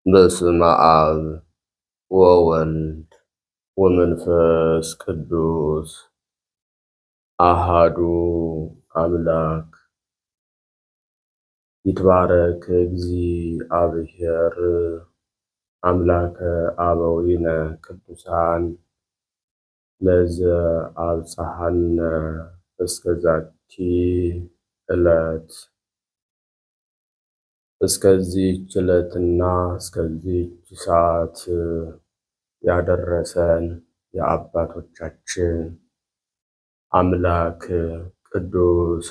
በስመ አብ ወወልድ ወመንፈስ ቅዱስ አሃዱ አምላክ። ይትባረክ እግዚአብሔር አምላከ አበዊነ ቅዱሳን ለዘአብጽሐነ እስከዛቲ ዕለት። እስከዚህች ዕለትና እስከዚህች ሰዓት ያደረሰን የአባቶቻችን አምላክ ቅዱስ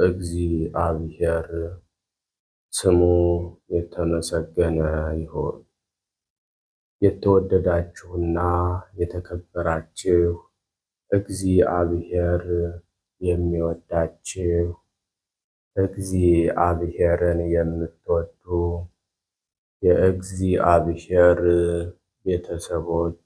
እግዚአብሔር ስሙ የተመሰገነ ይሁን። የተወደዳችሁና የተከበራችሁ እግዚአብሔር የሚወዳችሁ እግዚአብሔርን የምትወዱ የእግዚአብሔር ቤተሰቦች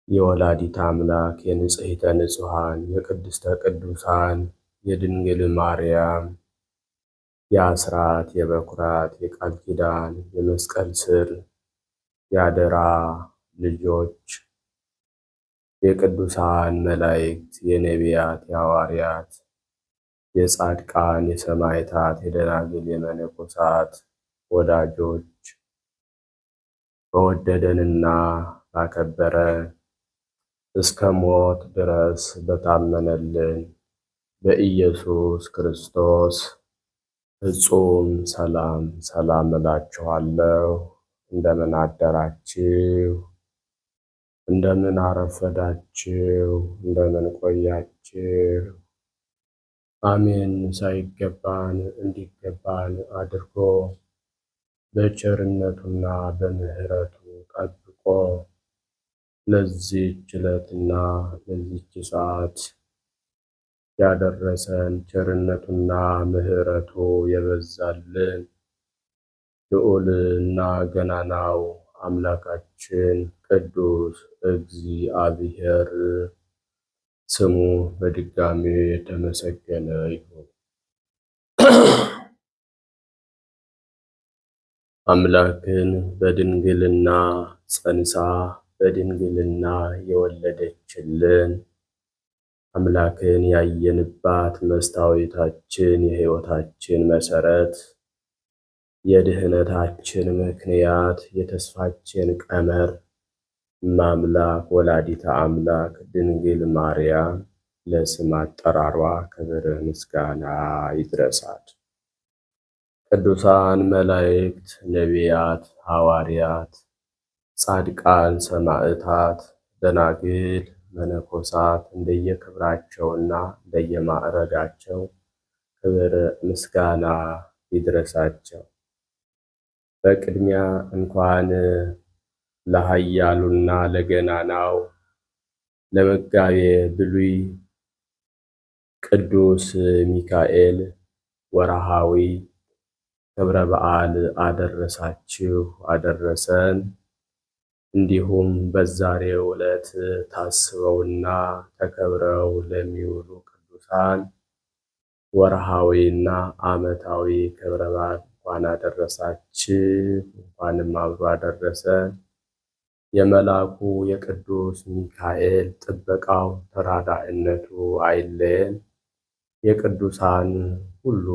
የወላዲተ አምላክ የንጽሕተ ንጹሐን የቅድስተ ቅዱሳን የድንግል ማርያም የአስራት የበኩራት የቃል ኪዳን የመስቀል ስር የአደራ ልጆች የቅዱሳን መላእክት የነቢያት የሐዋርያት የጻድቃን የሰማዕታት የደናግል የመነኮሳት ወዳጆች በወደደንና ባከበረን እስከ ሞት ድረስ በታመነልን በኢየሱስ ክርስቶስ ፍጹም ሰላም ሰላም እላችኋለሁ። እንደምን አደራችሁ? እንደምን አረፈዳችሁ? እንደምን ቆያችሁ? አሜን። ሳይገባን እንዲገባን አድርጎ በቸርነቱና በምሕረቱ ጠብቆ ለዚህች ዕለትና ለዚህች ሰዓት ያደረሰን ቸርነቱና ምሕረቱ የበዛልን ልዑልና ገናናው አምላካችን ቅዱስ እግዚአብሔር ስሙ በድጋሚ የተመሰገነ ይሁን። አምላክን በድንግልና ጸንሳ በድንግልና የወለደችልን አምላክን ያየንባት መስታወታችን የሕይወታችን መሰረት የድህነታችን ምክንያት የተስፋችን ቀመር እማምላክ ወላዲተ አምላክ ድንግል ማርያም ለስም አጠራሯ ክብር ምስጋና ይድረሳት። ቅዱሳን መላእክት፣ ነቢያት፣ ሐዋርያት፣ ጻድቃን፣ ሰማዕታት፣ ደናግል፣ መነኮሳት እንደየክብራቸውና እንደየማዕረጋቸው ክብር ምስጋና ይድረሳቸው። በቅድሚያ እንኳን ለኃያሉና ለገናናው ለመጋቤ ብሉይ ቅዱስ ሚካኤል ወርሃዊ ክብረ በዓል አደረሳችሁ አደረሰን። እንዲሁም በዛሬው ዕለት ታስበውና ተከብረው ለሚውሉ ቅዱሳን ወርሃዊና ዓመታዊ ክብረ በዓል እንኳን አደረሳችሁ፣ እንኳንም አብሮ አደረሰን። የመልአኩ የቅዱስ ሚካኤል ጥበቃው ተራዳኢነቱ አይለየን። የቅዱሳን ሁሉ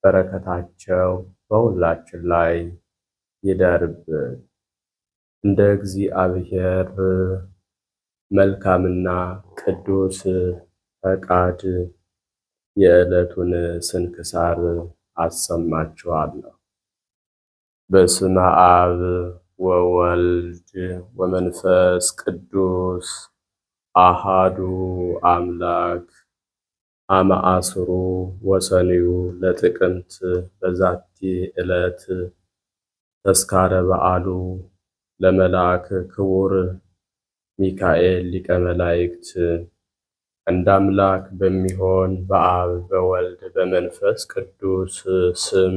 በረከታቸው በሁላችን ላይ ይደርብን። እንደ እግዚአብሔር መልካምና ቅዱስ ፈቃድ የዕለቱን ስንክሳር አሰማችኋለሁ። በስመ አብ ወወልድ ወመንፈስ ቅዱስ አሃዱ አምላክ አመ አስሩ ወሰንዩ ለጥቅምት በዛቲ ዕለት ተስካረ በዓሉ ለመልአክ ክቡር ሚካኤል ሊቀ መላእክት። አንድ አምላክ በሚሆን በአብ በወልድ በመንፈስ ቅዱስ ስም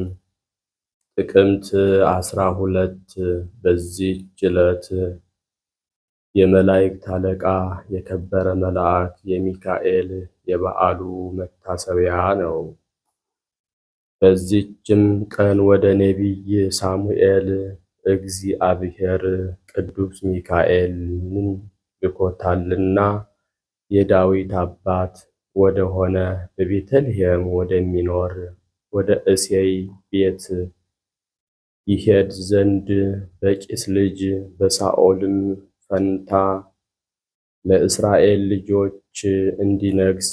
ጥቅምት 12 በዚህች ዕለት የመላእክት አለቃ የከበረ መልአክ የሚካኤል የበዓሉ መታሰቢያ ነው። በዚችም ቀን ወደ ነቢይ ሳሙኤል እግዚአብሔር ቅዱስ ሚካኤልን ልኮታልና የዳዊት አባት ወደ ሆነ በቤተልሔም ወደሚኖር ወደ እሴይ ቤት ይሄድ ዘንድ በቂስ ልጅ በሳኦልም ፈንታ ለእስራኤል ልጆች እንዲነግስ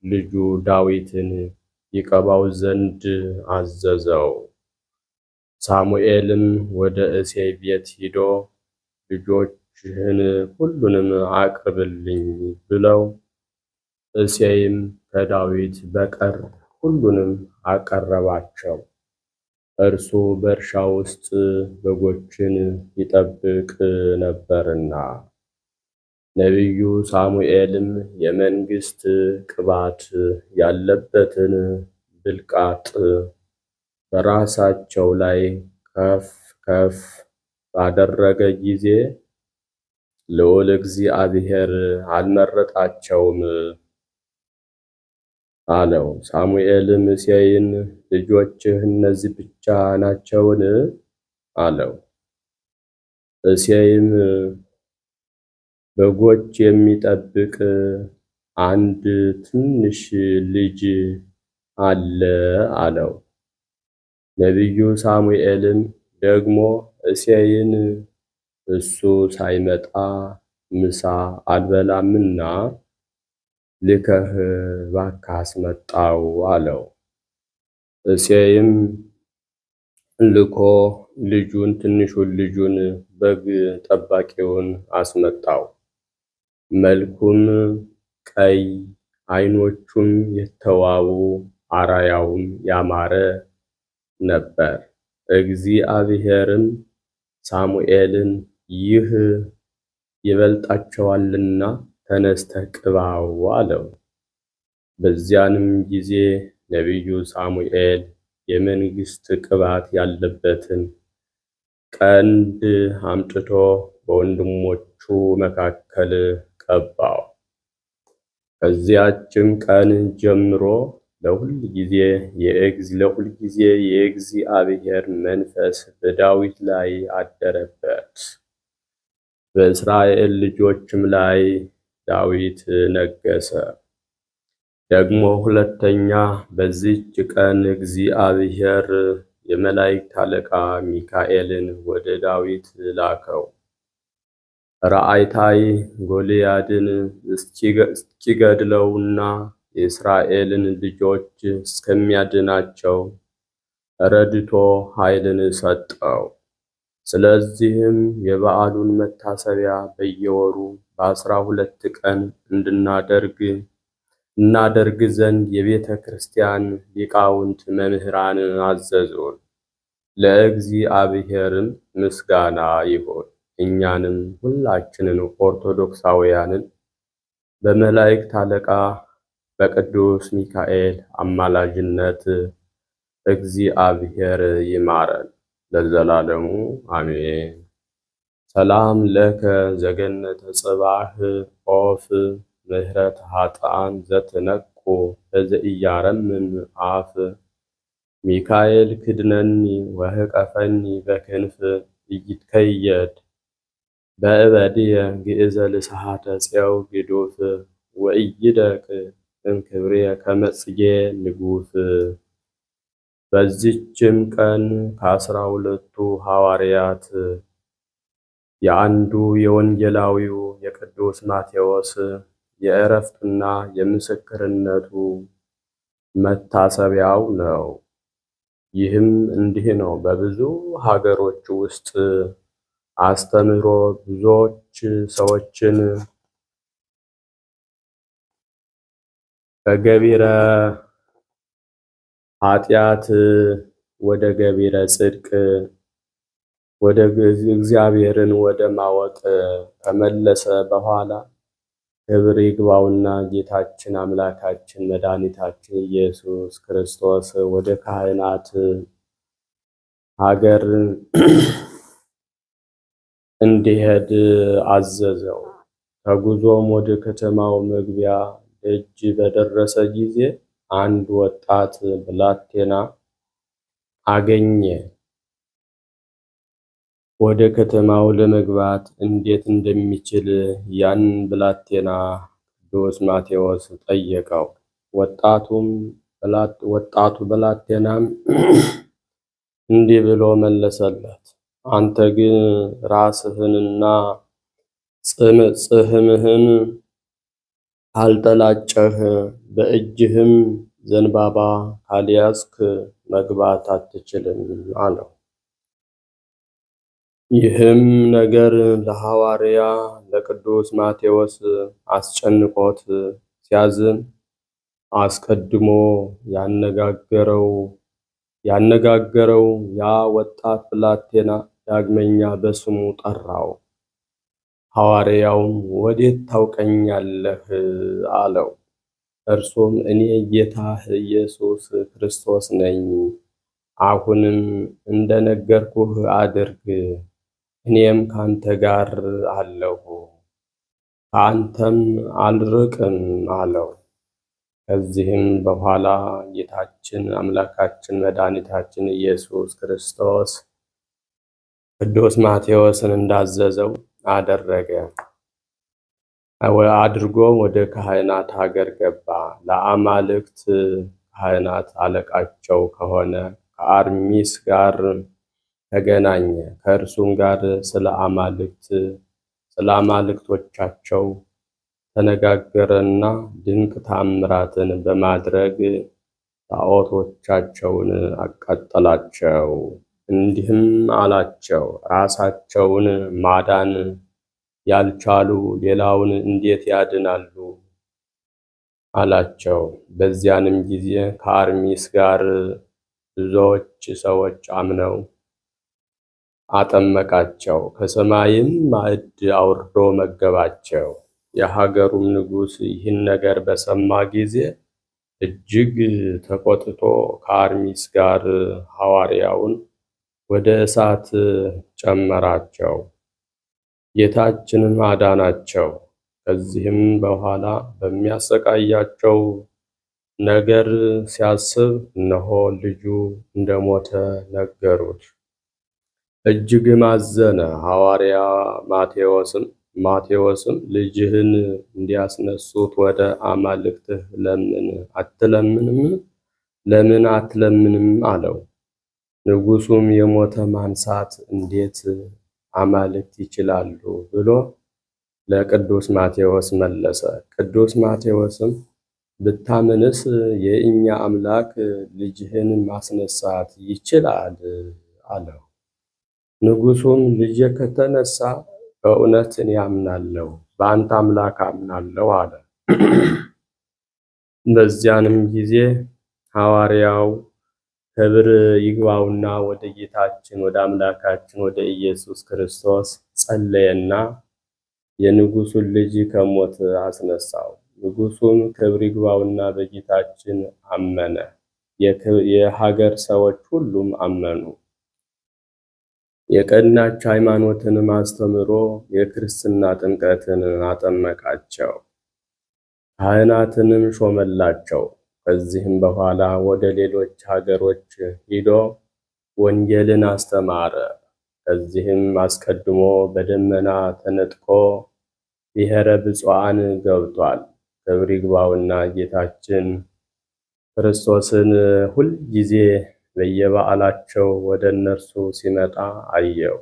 ልጁ ዳዊትን ይቀባው ዘንድ አዘዘው። ሳሙኤልም ወደ እሴይ ቤት ሂዶ ልጆችህን ሁሉንም አቅርብልኝ ብለው፣ እሴይም ከዳዊት በቀር ሁሉንም አቀረባቸው። እርሱ በእርሻ ውስጥ በጎችን ይጠብቅ ነበርና። ነቢዩ ሳሙኤልም የመንግሥት ቅባት ያለበትን ብልቃጥ በራሳቸው ላይ ከፍ ከፍ ባደረገ ጊዜ ልዑል እግዚአብሔር አልመረጣቸውም አለው። ሳሙኤልም እሴይን ልጆችህ እነዚህ ብቻ ናቸውን? አለው። እሴይም በጎች የሚጠብቅ አንድ ትንሽ ልጅ አለ አለው። ነቢዩ ሳሙኤልም ደግሞ እሴይን እሱ ሳይመጣ ምሳ አልበላምና ልከህ እባክህ አስመጣው አለው። እሴይም ልኮ ትንሹን ልጁን በግ ጠባቂውን አስመጣው። መልኩም ቀይ፣ ዓይኖቹም የተዋቡ፣ አራያውም ያማረ ነበር። እግዚአብሔርም ሳሙኤልን ይህ ይበልጣቸዋልና ተነስተህ ቅባው አለው። በዚያንም ጊዜ ነቢዩ ሳሙኤል የመንግሥት ቅባት ያለበትን ቀንድ አምጥቶ በወንድሞቹ መካከል ቀባው። ከዚያችም ቀን ጀምሮ ለሁል ጊዜ የእግዚአብሔር መንፈስ በዳዊት ላይ አደረበት። በእስራኤል ልጆችም ላይ ዳዊት ነገሰ። ደግሞ ሁለተኛ በዚህች ቀን እግዚአብሔር የመላእክት አለቃ ሚካኤልን ወደ ዳዊት ላከው። ረአይታይ ጎልያድን እስኪገድለውና የእስራኤልን ልጆች እስከሚያድናቸው ረድቶ ኃይልን ሰጠው። ስለዚህም የበዓሉን መታሰቢያ በየወሩ በ12 ቀን እናደርግ ዘንድ የቤተ ክርስቲያን ሊቃውንት መምህራን አዘዙን። ለእግዚአብሔርም ምስጋና ይሁን። እኛንም ሁላችንን ኦርቶዶክሳውያንን በመላእክት አለቃ በቅዱስ ሚካኤል አማላጅነት እግዚአብሔር ይማረን ለዘላለሙ አሜን። ሰላም ለከ ዘገነተ ጽባህ ኦፍ ምህረት ኃጥአን ዘትነቁ በዘኢያረምም አፍ ሚካኤል ክድነኒ ወህቀፈኒ በክንፍ ኢይትከየድ በእበድየ ግእዘ ልስሓተ ፄው ግዱፍ ወኢይደቅ እምክብርየ ከመ ጽጌ ንጉፍ። በዚችም ቀን ከ12ቱ ሐዋርያት የአንዱ የወንጌላዊው የቅዱስ ማቴዎስ የዕረፍቱና የምስክርነቱ መታሰቢያው ነው። ይህም እንዲህ ነው። በብዙ ሀገሮች ውስጥ አስተምሮ ብዙዎች ሰዎችን ከገቢረ ኃጢአት ወደ ገቢረ ጽድቅ ወደ እግዚአብሔርን ወደ ማወቅ ከመለሰ በኋላ ክብር ይግባውና ጌታችን አምላካችን መድኃኒታችን ኢየሱስ ክርስቶስ ወደ ካህናት ሀገር እንዲሄድ አዘዘው። ከጉዞም ወደ ከተማው መግቢያ ደጅ በደረሰ ጊዜ አንድ ወጣት ብላቴና አገኘ። ወደ ከተማው ለመግባት እንዴት እንደሚችል ያን ብላቴና ቅዱስ ማቴዎስ ጠየቀው። ወጣቱ ብላቴናም እንዲህ ብሎ መለሰለት፣ አንተ ግን ራስህንና ጽሕምህን ካልተላጨህ በእጅህም ዘንባባ ካልያዝክ መግባት አትችልም አለው። ይህም ነገር ለሐዋርያ ለቅዱስ ማቴዎስ አስጨንቆት ሲያዝን አስቀድሞ ያነጋገረው ያ ወጣት ብላቴና ዳግመኛ በስሙ ጠራው። ሐዋርያውም ወዴት ታውቀኛለህ አለው። እርሱም እኔ ጌታህ ኢየሱስ ክርስቶስ ነኝ። አሁንም እንደነገርኩህ አድርግ፣ እኔም ካንተ ጋር አለሁ፣ ከአንተም አልርቅም አለው። ከዚህም በኋላ ጌታችን አምላካችን መድኃኒታችን ኢየሱስ ክርስቶስ ቅዱስ ማቴዎስን እንዳዘዘው አድርጎ ወደ ካህናት ሀገር ገባ። ለአማልክት ካህናት አለቃቸው ከሆነ ከአርሚስ ጋር ተገናኘ። ከእርሱም ጋር ስለ አማልክቶቻቸው ተነጋገረና ድንቅ ታምራትን በማድረግ ጣዖቶቻቸውን አቃጠላቸው። እንዲህም አላቸው፣ ራሳቸውን ማዳን ያልቻሉ ሌላውን እንዴት ያድናሉ? አላቸው። በዚያንም ጊዜ ከአርሚስ ጋር ብዙዎች ሰዎች አምነው አጠመቃቸው። ከሰማይም ማዕድ አውርዶ መገባቸው። የሀገሩም ንጉሥ ይህን ነገር በሰማ ጊዜ እጅግ ተቆጥቶ ከአርሚስ ጋር ሐዋርያውን ወደ እሳት ጨመራቸው። ጌታችንም አዳናቸው። ከዚህም በኋላ በሚያሰቃያቸው ነገር ሲያስብ እነሆ ልጁ እንደሞተ ነገሩት። እጅግም አዘነ። ሐዋርያ ማቴዎስም ልጅህን እንዲያስነሱት ወደ አማልክትህ ለምን አትለምንም አለው። ንጉሡም የሞተ ማንሳት እንዴት አማልክት ይችላሉ ብሎ ለቅዱስ ማቴዎስ መለሰ። ቅዱስ ማቴዎስም ብታምንስ የእኛ አምላክ ልጅህን ማስነሳት ይችላል አለው። ንጉሡም ልጄ ከተነሳ በእውነት እኔ አምናለሁ፣ በአንተ አምላክ አምናለሁ አለ። በዚያንም ጊዜ ሐዋርያው ክብር ይግባውና ወደ ጌታችን ወደ አምላካችን ወደ ኢየሱስ ክርስቶስ ጸለየና የንጉሡን ልጅ ከሞት አስነሳው። ንጉሡም ክብር ይግባውና በጌታችን አመነ። የሀገር ሰዎች ሁሉም አመኑ። የቀናች ሃይማኖትንም አስተምሮ የክርስትና ጥምቀትን አጠመቃቸው። ካህናትንም ሾመላቸው። ከዚህም በኋላ ወደ ሌሎች ሀገሮች ሂዶ ወንጌልን አስተማረ። ከዚህም አስቀድሞ በደመና ተነጥቆ ብሔረ ብፁዓን ገብቷል። ክብር ይግባውና ጌታችን ክርስቶስን ሁል ጊዜ በየበዓላቸው ወደ እነርሱ ሲመጣ አየው።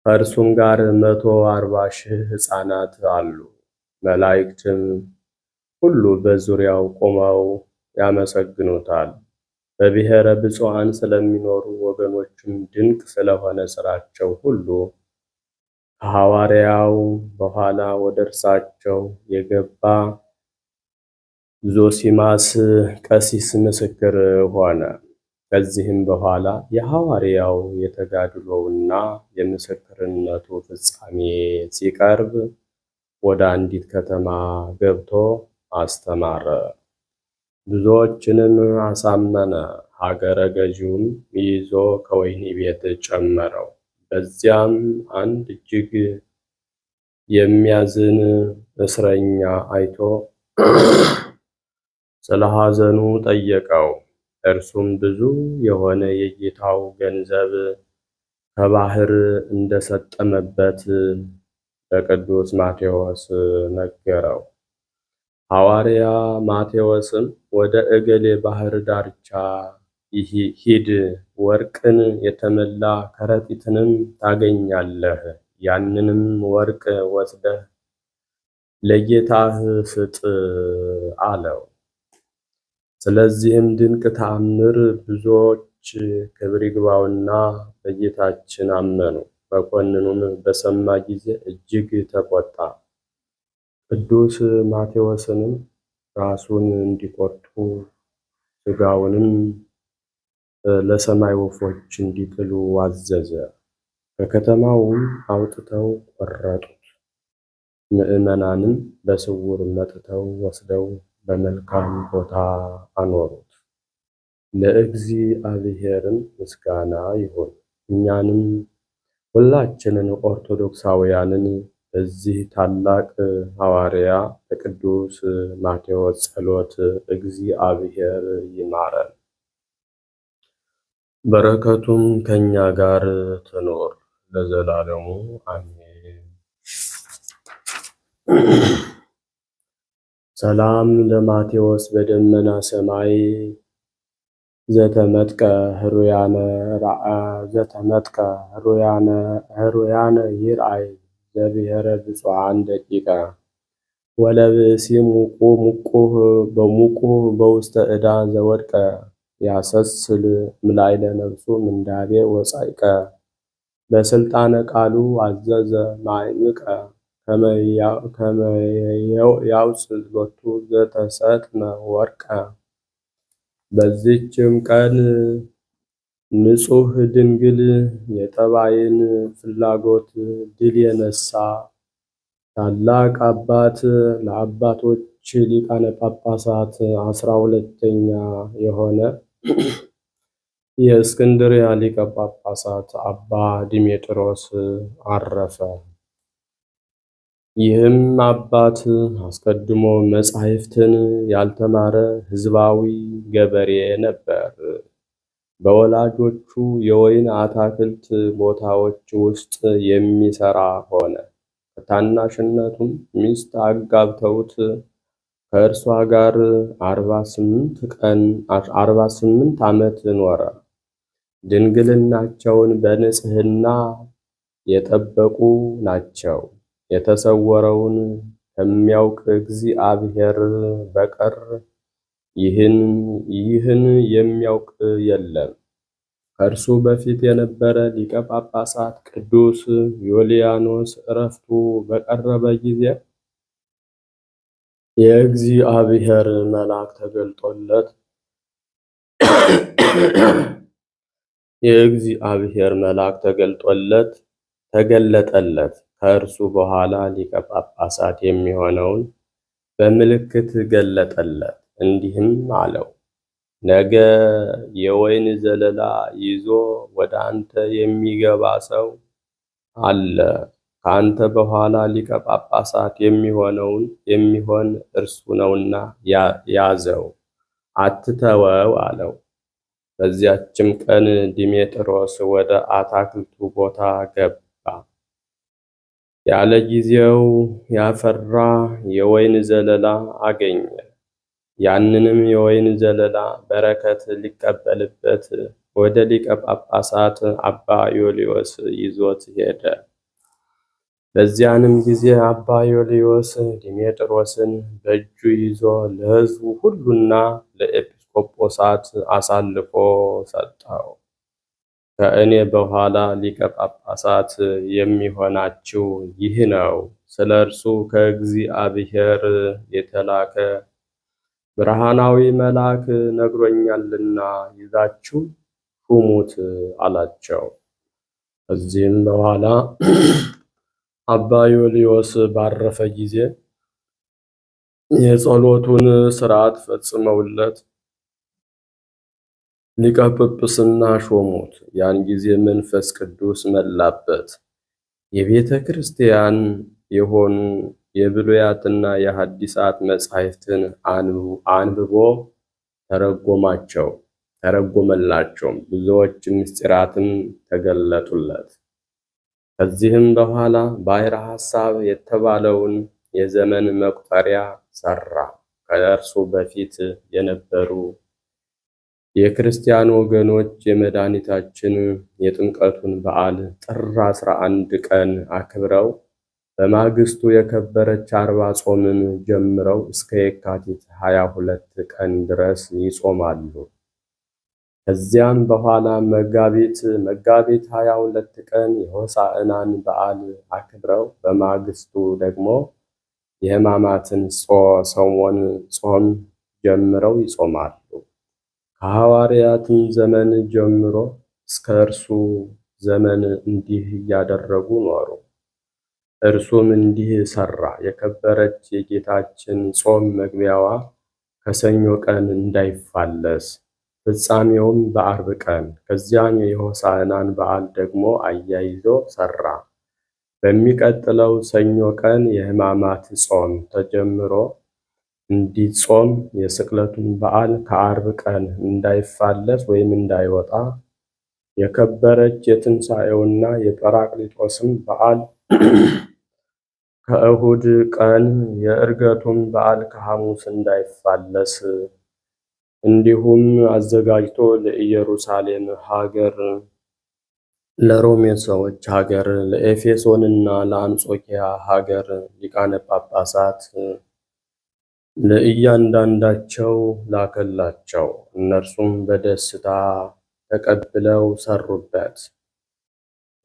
ከእርሱም ጋር 140,000 ሕፃናት አሉ። መላእክትም ሁሉ በዙሪያው ቆመው ያመሰግኑታል። በብሔረ ብፁዓን ስለሚኖሩ ወገኖችም ድንቅ ስለሆነ ሥራቸው ሁሉ ከሐዋርያው በኋላ ወደ እርሳቸው የገባ ዞሲማስ ቀሲስ ምስክር ሆነ። ከዚህም በኋላ የሐዋርያው የተጋድሎውና የምስክርነቱ ፍጻሜ ሲቀርብ ወደ አንዲት ከተማ ገብቶ አስተማረ። ብዙዎችንም አሳመነ። ሀገረ ገዢውም ይዞ ከወህኒ ቤት ጨመረው። በዚያም አንድ እጅግ የሚያዝን እስረኛ አይቶ ስለ ሐዘኑ ጠየቀው። እርሱም ብዙ የሆነ የጌታው ገንዘብ ከባህር እንደሰጠመበት ለቅዱስ ማቴዎስ ነገረው። ሐዋርያ ማቴዎስም ወደ እገሌ ባህር ዳርቻ ሂድ፣ ወርቅን የተመላ ከረጢትንም ታገኛለህ። ያንንም ወርቅ ወስደህ ለጌታህ ስጥ አለው። ስለዚህም ድንቅ ተአምር ብዙዎች ክብር ይግባውና በጌታችን አመኑ። መኮንኑም በሰማ ጊዜ እጅግ ተቆጣ። ቅዱስ ማቴዎስንም ራሱን እንዲቆርጡ ሥጋውንም ለሰማይ ወፎች እንዲጥሉ አዘዘ። ከከተማውም አውጥተው ቆረጡት። ምዕመናንም በስውር መጥተው ወስደው በመልካም ቦታ አኖሩት። ለእግዚአብሔርም ምስጋና ይሁን። እኛንም ሁላችንን ኦርቶዶክሳውያንን በዚህ ታላቅ ሐዋርያ በቅዱስ ማቴዎስ ጸሎት እግዚአብሔር ይማረን፣ በረከቱም ከእኛ ጋር ትኖር ለዘላለሙ አሜን። ሰላም ለማቴዎስ በደመና ሰማይ ዘተመጥቀ ህሩያነ ይርአይ ዘብሔረ ብፁዓን ደቂቀ ወለብእሲ ሙቁህ በውስተ ዕዳ ዘወድቀ ያሰስል ምላይለ ነፍሱ ምንዳቤ ወጻይቀ በስልጣነ ቃሉ አዘዘ ማዕምቀ ከመ ያውፅእ ሎቱ ዘተሰጥመ ወርቀ። በዚህችም ቀን ንጹሕ ድንግል የጠባይን ፍላጎት ድል የነሳ ታላቅ አባት ለአባቶች ሊቃነ ጳጳሳት 12ኛ የሆነ የእስክንድርያ ሊቀ ጳጳሳት አባ ዲሜጥሮስ አረፈ። ይህም አባት አስቀድሞ መጻሕፍትን ያልተማረ ሕዝባዊ ገበሬ ነበር። በወላጆቹ የወይን አትክልት ቦታዎች ውስጥ የሚሰራ ሆነ። ከታናሽነቱም ሚስት አጋብተውት ከእርሷ ጋር 48 ዓመት ኖረ። ድንግልናቸውን በንጽሕና የጠበቁ ናቸው። የተሰወረውን ከሚያውቅ እግዚአብሔር በቀር ይህን የሚያውቅ የለም። ከእርሱ በፊት የነበረ ሊቀ ጳጳሳት ቅዱስ ዮልያኖስ ዕረፍቱ በቀረበ ጊዜ የእግዚአብሔር መልአክ ተገለጠለት። ከእርሱ በኋላ ሊቀ ጳጳሳት የሚሆነውን በምልክት ገለጠለት። እንዲህም አለው፣ ነገ የወይን ዘለላ ይዞ ወደ አንተ የሚገባ ሰው አለ። ከአንተ በኋላ ሊቀ ጳጳሳት የሚሆን እርሱ ነውና ያዘው፣ አትተወው አለው። በዚያችም ቀን ዲሜጥሮስ ወደ አታክልቱ ቦታ ገባ። ያለ ጊዜው ያፈራ የወይን ዘለላ አገኘ። ያንንም የወይን ዘለላ በረከት ሊቀበልበት ወደ ሊቀ ጳጳሳት አባ ዮልዮስ ይዞት ሄደ። በዚያንም ጊዜ አባ ዮልዮስ ዲሜጥሮስን በእጁ ይዞ ለሕዝቡ ሁሉና ለኤጲስቆጶሳት አሳልፎ ሰጠው። ከእኔ በኋላ ሊቀ ጳጳሳት የሚሆናችሁ ይህ ነው፣ ስለ እርሱ ከእግዚአብሔር የተላከ ብርሃናዊ መልአክ ነግሮኛልና ይዛችሁ ሹሙት አላቸው። ከዚህም በኋላ አባ ዮልዮስ ባረፈ ጊዜ የጸሎቱን ሥርዓት ፈጽመውለት ሊቀ ጵጵስና ሾሙት። ያን ጊዜ መንፈስ ቅዱስ መላበት። የቤተ ክርስቲያን የሆኑ የብሉያትና የሐዲሳት መጻሕፍትን አንብቦ ተረጎማቸው። ተረጎመላቸው፣ ብዙዎች ምስጢራትም ተገለጡለት። ከዚህም በኋላ ባሕረ ሐሳብ የተባለውን የዘመን መቁጠሪያ ሠራ። ከእርሱ በፊት የነበሩ የክርስቲያን ወገኖች የመድኃኒታችን የጥምቀቱን በዓል ጥር 11 ቀን አክብረው በማግስቱ የከበረች አርባ ጾምን ጀምረው እስከ የካቲት 22 ቀን ድረስ ይጾማሉ። ከዚያም በኋላ መጋቢት 22 ቀን የሆሳዕናን በዓል አክብረው በማግስቱ ደግሞ የሕማማትን ሰሞን ጾም ጀምረው ይጾማሉ። ከሐዋርያትም ዘመን ጀምሮ እስከ እርሱ ዘመን እንዲህ እያደረጉ ኖሩ። እርሱም እንዲህ ሠራ። የከበረች የጌታችን ጾም መግቢያዋ ከሰኞ ቀን እንዳይፋለስ፣ ፍጻሜውም በዓርብ ቀን፣ ከዚያም የሆሳዕናን በዓል ደግሞ አያይዞ ሠራ። በሚቀጥለው ሰኞ ቀን የሕማማት ጾም ተጀምሮ እንዲጾም፣ የስቅለቱን በዓል ከዓርብ ቀን እንዳይፋለስ ወይም እንዳይወጣ፣ የከበረች የትንሣኤውና የጰራቅሊጦስም በዓል ከእሁድ ቀን፣ የዕርገቱም በዓል ከሐሙስ እንዳይፋለስ፣ እንዲሁም አዘጋጅቶ ለኢየሩሳሌም ሀገር፣ ለሮሜ ሰዎች ሀገር፣ ለኤፌሶንና ለአንጾኪያ ሀገር ሊቃነ ጳጳሳት ለእያንዳንዳቸው ላከላቸው። እነርሱም በደስታ ተቀብለው ሰሩበት።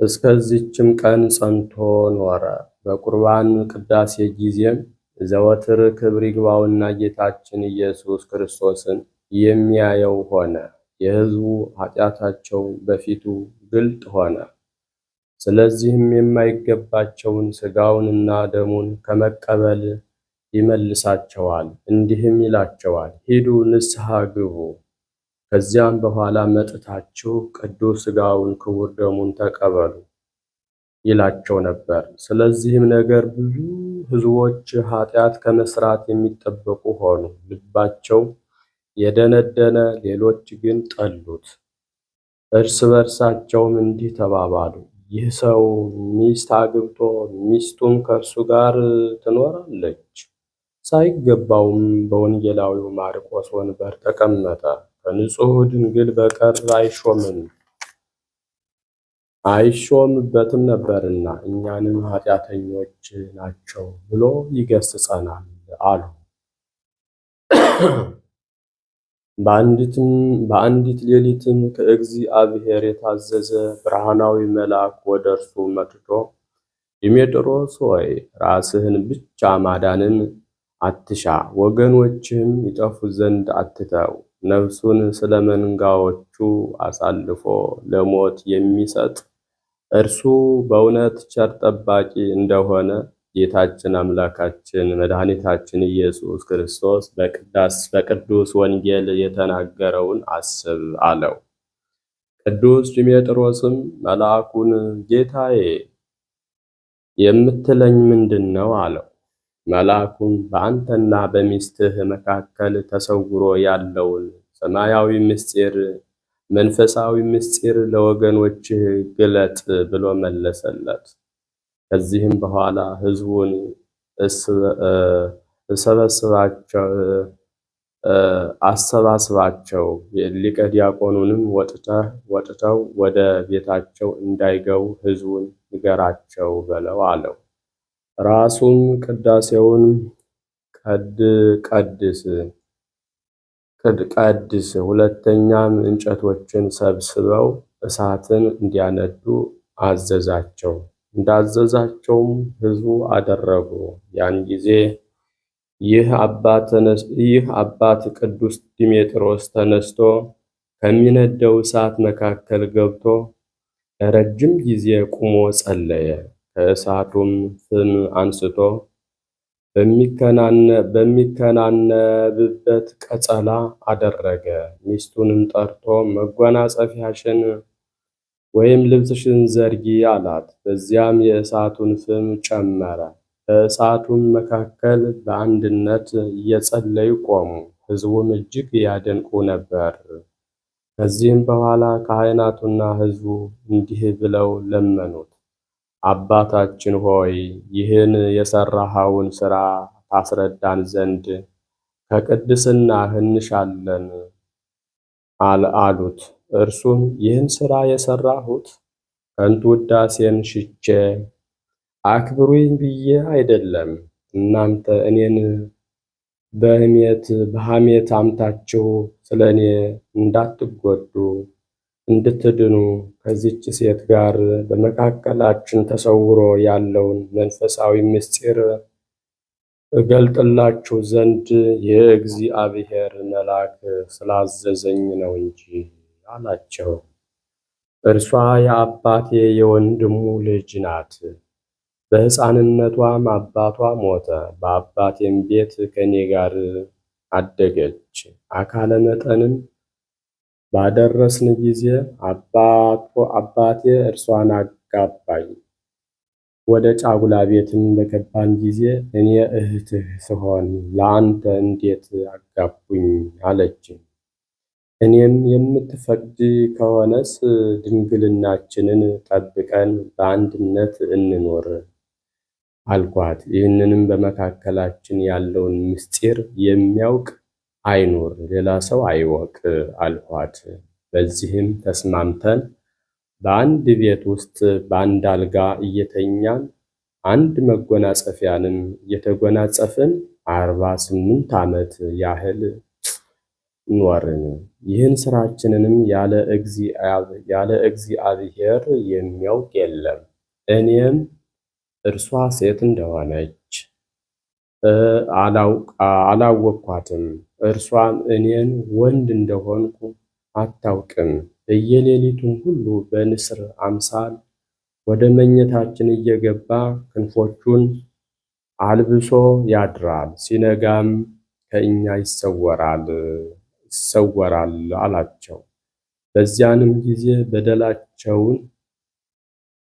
እስከዚችም ቀን ጸንቶ ኖረ። በቁርባን ቅዳሴ ጊዜም ዘወትር ክብር ይግባውና ጌታችን ኢየሱስ ክርስቶስን የሚያየው ሆነ። የሕዝቡ ኃጢአታቸው በፊቱ ግልጥ ሆነ። ስለዚህም የማይገባቸውን ሥጋውንና ደሙን ከመቀበል ይመልሳቸዋል። እንዲህም ይላቸዋል፣ ሂዱ ንስሐ ግቡ፣ ከዚያም በኋላ መጥታችሁ ቅዱስ ሥጋውን ክቡር ደሙን ተቀበሉ ይላቸው ነበር። ስለዚህም ነገር ብዙ ሕዝቦች ኃጢአት ከመስራት የሚጠበቁ ሆኑ። ልባቸው የደነደነ፣ ሌሎች ግን ጠሉት። እርስ በርሳቸውም እንዲህ ተባባሉ፣ ይህ ሰው ሚስት አግብቶ ሚስቱም ከእርሱ ጋር ትኖራለች። ሳይገባውም በወንጌላዊው ማርቆስ ወንበር ተቀመጠ። ከንጹሕ ድንግል በቀር አይሾምበትም ነበርና እኛንም ኃጢአተኞች ናቸው ብሎ ይገሥጸናል አሉ። በአንዲት ሌሊትም ከእግዚአብሔር የታዘዘ ብርሃናዊ መልአክ ወደ እርሱ መጥቶ ዲሜጥሮስ ሆይ ራስህን ብቻ ማዳንን አትሻ፣ ወገኖችህም ይጠፉ ዘንድ አትተው። ነፍሱን ስለ መንጋዎቹ አሳልፎ ለሞት የሚሰጥ እርሱ በእውነት ቸር ጠባቂ እንደሆነ ጌታችን አምላካችን መድኃኒታችን ኢየሱስ ክርስቶስ በቅዱስ ወንጌል የተናገረውን አስብ አለው። ቅዱስ ዲሜጥሮስም መልአኩን ጌታዬ የምትለኝ ምንድን ነው? አለው። መልአኩም በአንተና በሚስትህ መካከል ተሰውሮ ያለውን ሰማያዊ ምስጢር፣ መንፈሳዊ ምስጢር ለወገኖችህ ግለጥ ብሎ መለሰለት። ከዚህም በኋላ ሕዝቡን አሰባስባቸው፣ ሊቀ ዲያቆኑንም ወጥተው ወደ ቤታቸው እንዳይገቡ ሕዝቡን ንገራቸው በለው አለው። ራሱም ቅዳሴውን ቀድስ፣ ሁለተኛም እንጨቶችን ሰብስበው እሳትን እንዲያነዱ አዘዛቸው። እንዳዘዛቸውም ሕዝቡ አደረጉ። ያን ጊዜ ይህ አባት ቅዱስ ዲሜጥሮስ ተነስቶ ከሚነደው እሳት መካከል ገብቶ ለረጅም ጊዜ ቁሞ ጸለየ። ከእሳቱም ፍም አንስቶ በሚከናነብበት ቀጸላ አደረገ። ሚስቱንም ጠርቶ መጎናጸፊያሽን ወይም ልብስሽን ዘርጊ አላት። በዚያም የእሳቱን ፍም ጨመረ። በእሳቱም መካከል በአንድነት እየጸለዩ ቆሙ። ሕዝቡም እጅግ ያደንቁ ነበር። ከዚህም በኋላ ካህናቱና ሕዝቡ እንዲህ ብለው ለመኑት፣ አባታችን ሆይ ይህን የሠራኸውን ሥራ ታስረዳን ዘንድ ከቅድስናህ እንሻለን አሉት። እርሱም ይህን ሥራ የሠራሁት ከንቱ ውዳሴን ሽቼ አክብሩኝ ብዬ አይደለም፣ እናንተ እኔን በሐሜት አምታችሁ ስለ እኔ እንዳትጎዱ እንድትድኑ ከዚች ሴት ጋር በመካከላችን ተሰውሮ ያለውን መንፈሳዊ ምስጢር እገልጥላችሁ ዘንድ የእግዚአብሔር መልአክ ስላዘዘኝ ነው እንጂ አላቸው። እርሷ የአባቴ የወንድሙ ልጅ ናት። በሕፃንነቷም አባቷ ሞተ። በአባቴም ቤት ከእኔ ጋር አደገች። አካለ መጠንም ባደረስን ጊዜ አባቴ እርሷን አጋባኝ። ወደ ጫጉላ ቤትም በገባን ጊዜ እኔ እህትህ ስሆን ለአንተ እንዴት አጋቡኝ አለችኝ። እኔም የምትፈቅድ ከሆነስ ድንግልናችንን ጠብቀን በአንድነት እንኖር አልኳት። ይህንንም በመካከላችን ያለውን ምስጢር የሚያውቅ አይኑር፣ ሌላ ሰው አይወቅ አልኋት። በዚህም ተስማምተን በአንድ ቤት ውስጥ በአንድ አልጋ እየተኛን አንድ መጎናጸፊያንም እየተጎናጸፍን 48 ዓመት ያህል ኖርን። ይህን ስራችንንም ያለ እግዚአብሔር የሚያውቅ የለም። እኔም እርሷ ሴት እንደሆነች አላወቅኳትም፣ እርሷም እኔን ወንድ እንደሆንኩ አታውቅም። በየሌሊቱም ሁሉ በንስር አምሳል ወደ መኝታችን እየገባ ክንፎቹን አልብሶ ያድራል፣ ሲነጋም ከእኛ ይሰወራል አላቸው። በዚያንም ጊዜ በደላቸውን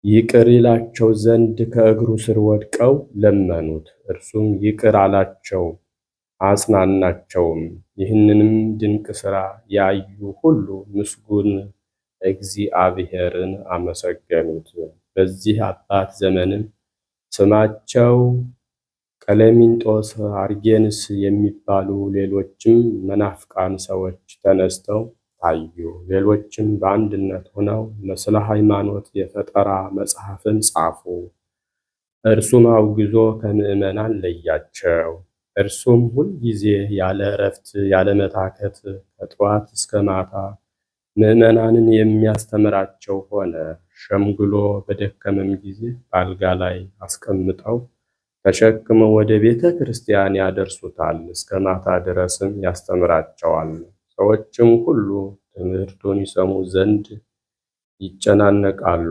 ይቅር ይላቸው ዘንድ ከእግሩ ስር ወድቀው ለመኑት። እርሱም ይቅር አላቸው፣ አጽናናቸውም። ይህንንም ድንቅ ሥራ ያዩ ሁሉ ምስጉን እግዚአብሔርን አመሰገኑት። በዚህ አባት ዘመንም ስማቸው ቀለሚንጦስ፣ አርጌንስ የሚባሉ ሌሎችም መናፍቃን ሰዎች ተነስተው ታዩ። ሌሎችም በአንድነት ሆነው ስለ ሃይማኖት የፈጠራ መጽሐፍን ጻፉ። እርሱም አውግዞ ከምዕመናን ለያቸው። እርሱም ሁልጊዜ ያለ እረፍት ያለ መታከት ከጠዋት እስከ ማታ ምዕመናንን የሚያስተምራቸው ሆነ። ሸምግሎ በደከመም ጊዜ በአልጋ ላይ አስቀምጠው ተሸክመው ወደ ቤተ ክርስቲያን ያደርሱታል። እስከ ማታ ድረስም ያስተምራቸዋል። ሰዎችም ሁሉ ትምህርቱን ይሰሙ ዘንድ ይጨናነቃሉ።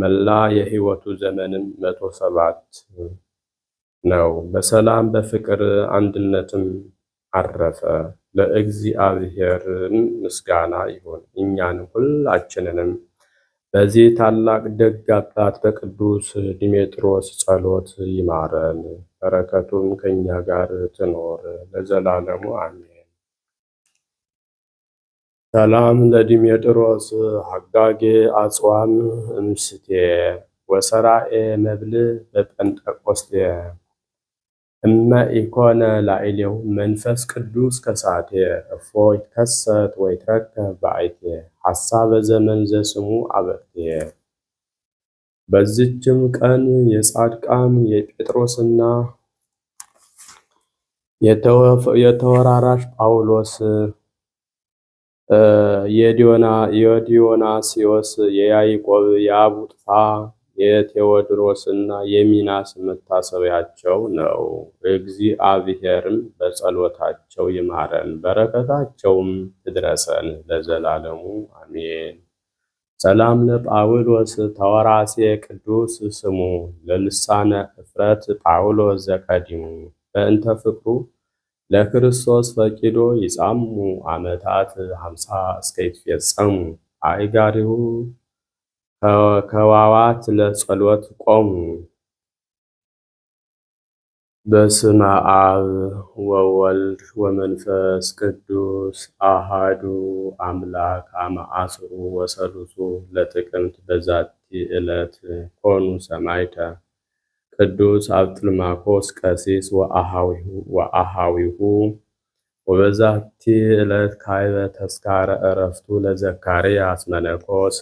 መላ የሕይወቱ ዘመንም 107 ነው። በሰላም በፍቅር አንድነትም አረፈ። ለእግዚአብሔርም ምስጋና ይሁን። እኛንም ሁላችንንም በዚህ ታላቅ ደግ አባት በቅዱስ ዲሜጥሮስ ጸሎት ይማረን፣ በረከቱም ከእኛ ጋር ትኖር ለዘላለሙ አሜን። ሰላም ለዲሜጥሮስ ሐጋጌ አጽዋም እምስቴ ወሰራኤ መብል በጴንጠቆስቴ እመ ኢኮነ ላዕሌሁ መንፈስ ቅዱስ ከሳቴ እፎ ይትከሰት ወይትረከብ በአይቴ ሐሳበ ዘመን ዘስሙ አበቅቴ። በዚችም ቀን የጻድቃን የጴጥሮስና የተወራራሽ ጳውሎስ የዲዮናስዮስ የያዕቆብ የአቡጥፋ የቴዎድሮስና የሚናስ መታሰቢያቸው ነው። እግዚአብሔርም በጸሎታቸው ይማረን፣ በረከታቸውም ትድረሰን ለዘላለሙ አሜን። ሰላም ለጳውሎስ ተወራሴ ቅዱስ ስሙ ለልሳነ እፍረት ጳውሎስ ዘቀዲሙ በእንተ ፍቅሩ ለክርስቶስ ፈቂዶ ይጻሙ ዓመታት 50 እስከ ይትፌጸሙ አይጋሪሁ ከዋዋት ለጸሎት ቆሙ። በስመ አብ ወወልድ ወመንፈስ ቅዱስ አሃዱ አምላክ አመ ዐሥሩ ወሠሉሱ ለጥቅምት በዛቲ ዕለት ኮኑ ሰማዕተ ቅዱስ አብጥልማኮስ ቀሲስ ወአሃዊሁ። ወበዛቲ ዕለት ካዕበ ተስካረ ዕረፍቱ ለዘካርያስ መነኮስ።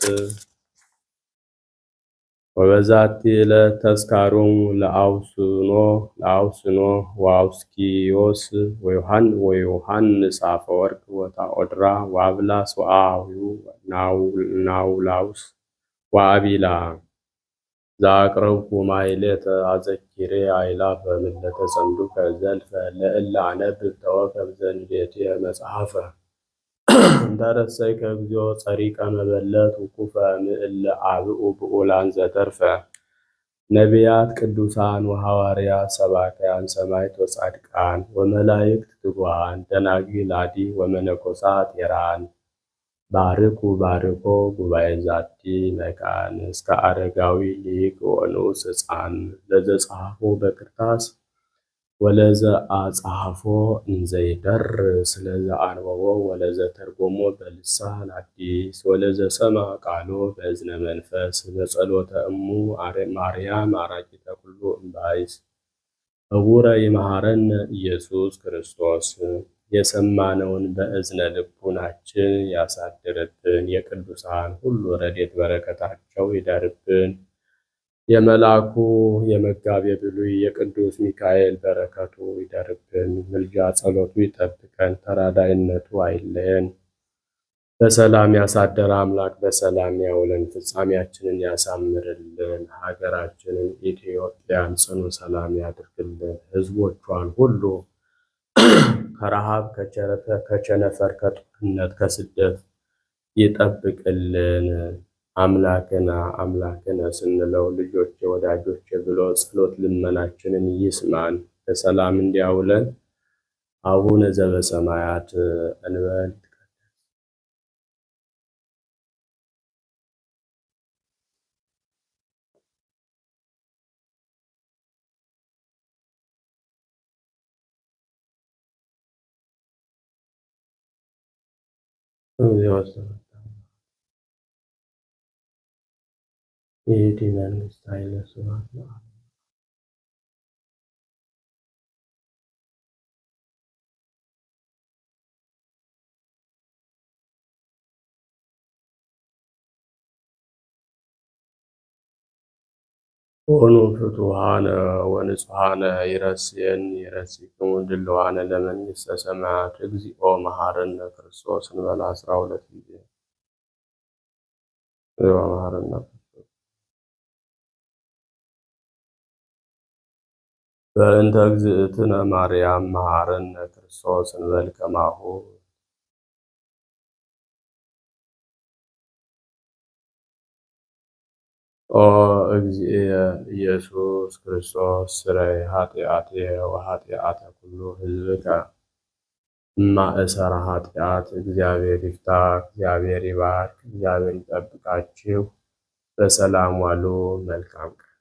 ወበዛቲ ዕለት ተስካሮሙ ለአውስኖ ወአውስኪዮስ ወዮሐንስ አፈወርቅ ወታኦድራ ወአብላስ ወአኀዊሁ ናውላውስ ወአቢላ ዘአቅረብኩ ማሕሌተ አዘኪሬ አእላፈ ምለተ ጸምዱከ ዘልፈ ለእለ አነብብ ተወከፍ ዘንዴትየ መጽሐፈ እንተረሰይከ እግዚኦ ጸሪቀ መበለት ውኩፈ ምእለ አብኡ ብኡላን ዘተርፈ ነቢያት ቅዱሳን ወሐዋርያት ሰባክያን ሰማዕት ወጻድቃን ወመላእክት ትጉሃን ደናግል አዲ ወመነኮሳት ሄራን ባርኩ ባርኮ ጉባኤ ዛቲ መካን እስከ አረጋዊ ሊቅ ወንዑስ ሕፃን ለዘጸሐፎ በክርታስ ወለዘ አጽሐፎ እንዘይደርስ ለዘ አንበቦ ወለዘ ተርጎሞ በልሳን አዲስ ወለዘ ሰማ ቃሎ በእዝነ መንፈስ በጸሎተ እሙ ማርያም አራቂተ ኩሉ እምባይስ ዕውረ ይመሐረነ ኢየሱስ ክርስቶስ። የሰማነውን በእዝነ ልቡናችን ያሳድርብን። የቅዱሳን ሁሉ ረድኤት በረከታቸው ይደርብን። የመልአኩ የመጋቤ ብሉይ የቅዱስ ሚካኤል በረከቱ ይደርብን። ምልጃ ጸሎቱ ይጠብቀን። ተራዳይነቱ አይለየን። በሰላም ያሳደረ አምላክ በሰላም ያውለን። ፍጻሜያችንን ያሳምርልን። ሀገራችንን ኢትዮጵያን ጽኑ ሰላም ያድርግልን። ሕዝቦቿን ሁሉ ከረሃብ ከቸነፈር ከጦርነት ከስደት ይጠብቅልን። አምላክነ ስንለው ልጆቼ ወዳጆቼ ብሎ ጸሎት ልመናችንን ይስማን። በሰላም እንዲያውለን። አቡነ ዘበሰማያት እንበል። ይእቲ መንግሥት ኃይለ ስብሐት ለዓለሙ። ኮኑ ፍቱሐነ ወንጹሐነ ይረስይክሙ ድልዋነ ለመንግሥተ ሰማያት እግዚኦ መሐረነ ክርስቶስ እንበል 12 ጊዜ መሐረነ በእንተ እግዝእትነ ማርያም መሐረነ ክርስቶስ እንበል ከማሁ። ኦ እግዚእየ ኢየሱስ ክርስቶስ ስረይ ኃጢአትየ ወኃጢአተ ኩሉ ሕዝብከ እማእሰረ ኃጢአት። እግዚአብሔር ይፍታ። እግዚአብሔር ይባርክ። እግዚአብሔር ይጠብቃችሁ። በሰላም ዋሉ። መልካም ቀን